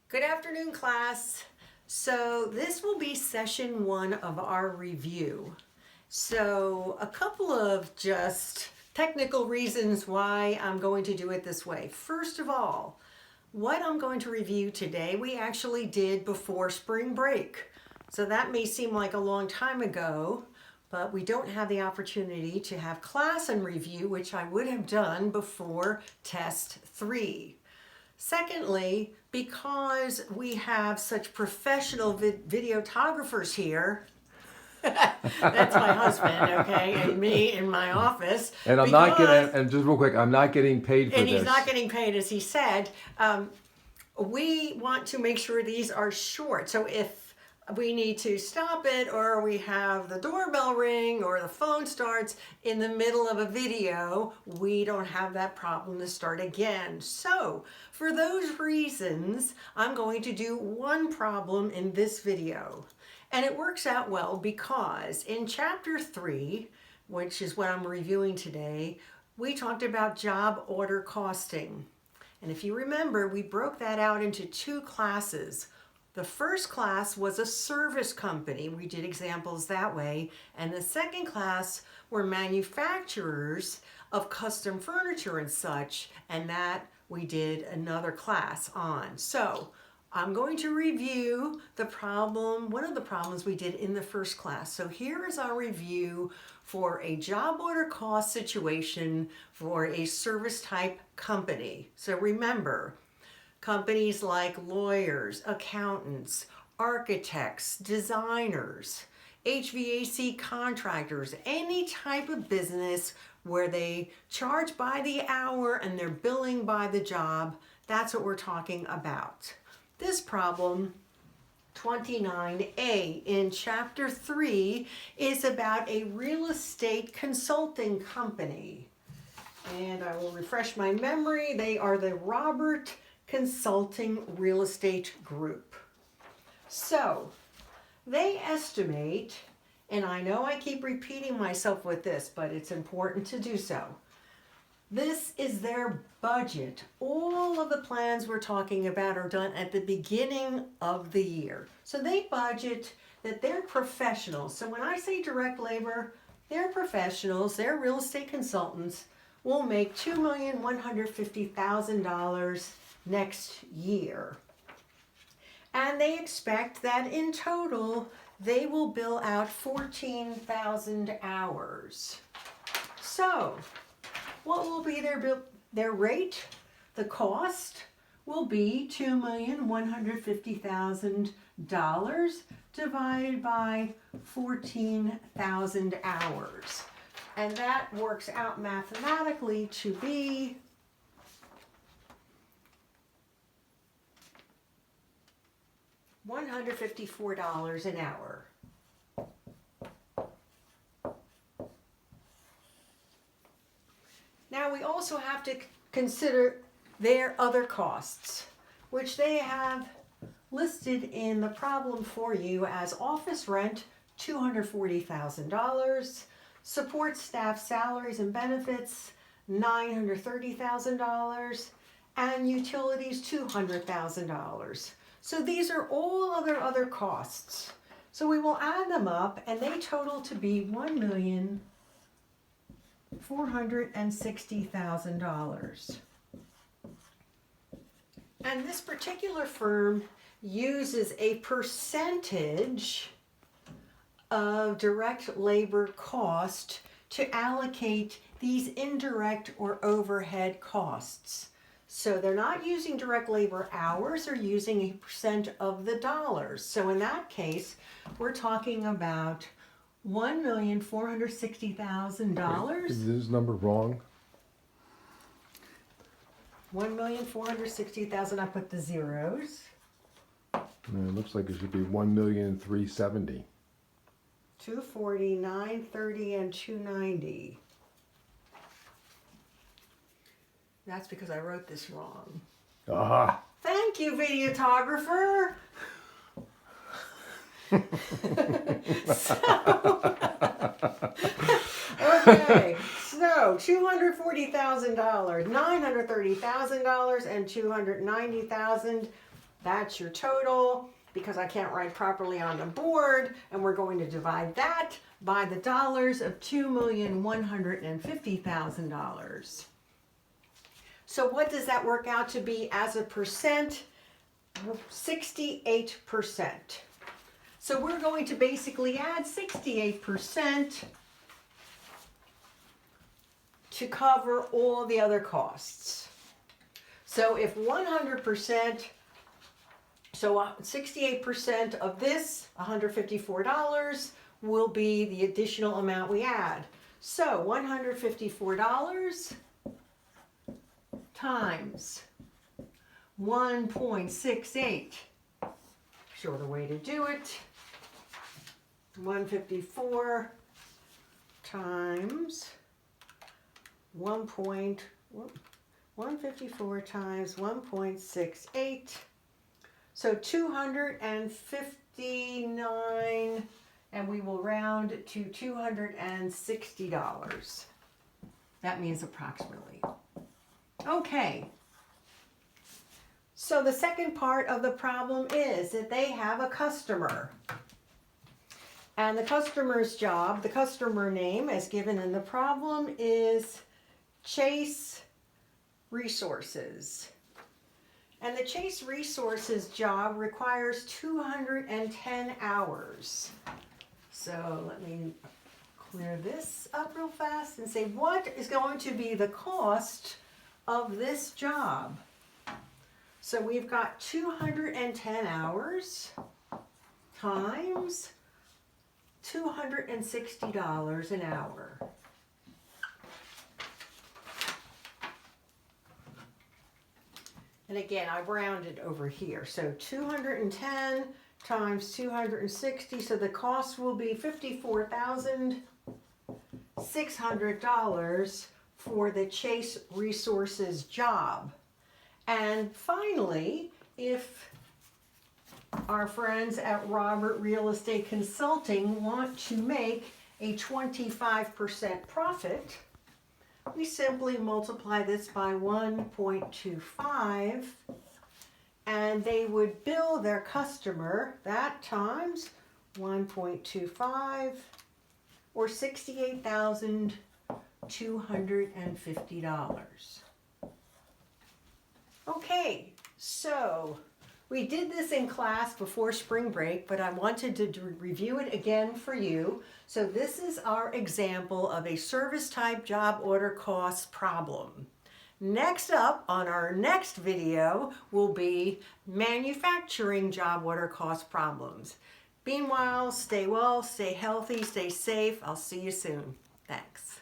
Good afternoon, class. So this will be session 1 of our review. So a couple of just technical reasons why I'm going to do it this way. First of all, what I'm going to review today, we actually did before spring break. So that may seem like a long time ago, but we don't have the opportunity to have class and review, which I would have done before test 3. Secondly, because we have such professional videographers here, that's my husband, okay, and me in my office. And I'm not getting, and just real quick, I'm not getting paid for And this. he's not getting paid, as he said. We want to make sure these are short. So if we need to stop it, or we have the doorbell ring, or the phone starts in the middle of a video, we don't have that problem to start again. So for those reasons, I'm going to do one problem in this video. And it works out well because in chapter 3, which is what I'm reviewing today, we talked about job order costing. And if you remember, we broke that out into 2 classes. The first class was a service company. We did examples that way. And the second class were manufacturers of custom furniture and such. And that we did another class on. So I'm going to review one of the problems we did in the first class. So here is our review for a job order cost situation for a service type company. So remember, companies like lawyers, accountants, architects, designers, HVAC contractors, any type of business where they charge by the hour and they're billing by the job, that's what we're talking about. This problem, 29A in chapter 3, is about a real estate consulting company. And I will refresh my memory. They are the Robert Consulting Real Estate Group. So they estimate, and I know I keep repeating myself with this, but it's important to do so. This is their budget. All of the plans we're talking about are done at the beginning of the year. So they budget that they're professionals. So when I say direct labor, they're professionals, they're real estate consultants, will make $2,150,000 next year. And they expect that in total, they will bill out 14,000 hours. So what will be their rate? The cost will be $2,150,000 divided by 14,000 hours. And that works out mathematically to be $154 an hour. Now we also have to consider their other costs, which they have listed in the problem for you as office rent, $240,000, support staff salaries and benefits, $930,000, and utilities, $200,000. So these are all other costs. So we will add them up, and they total to be $1,460,000. And this particular firm uses a percentage of direct labor cost to allocate these indirect or overhead costs. So they're not using direct labor hours, they're using a percent of the dollars. So in that case, we're talking about $1,460,000. Is this number wrong? 1,460,000. I put the zeros. It looks like it should be 1,370,000. 240, 930, and 290. That's because I wrote this wrong. Ah. Thank you, videographer. Okay, so $240,000, $930,000, and $290,000. That's your total, because I can't write properly on the board, and we're going to divide that by the dollars of $2,150,000. So what does that work out to be as a percent? 68%. So we're going to basically add 68% to cover all the other costs. So if 100%, so 68% of this, $154, will be the additional amount we add. So $154 times 1.68. Shorter way to do it. 154 times 154 times 1.68. So 259, and we will round to $260. That means approximately. Okay. So the second part of the problem is that they have a customer. And the customer's job, the customer name as given in the problem, is Chase Resources. And the Chase Resources job requires 210 hours. So let me clear this up real fast and say, what is going to be the cost of this job? So we've got 210 hours times $260 an hour. And again, I've rounded over here. So 210 times 260, so the cost will be $54,600 for the Chase Resources job. And finally, if our friends at Robert Real Estate Consulting want to make a 25% profit, we simply multiply this by 1.25, and they would bill their customer that times 1.25, or $68,250. Okay, so we did this in class before spring break, but I wanted to review it again for you. So this is our example of a service type job order cost problem. Next up on our next video will be manufacturing job order cost problems. Meanwhile, stay well, stay healthy, stay safe. I'll see you soon. Thanks.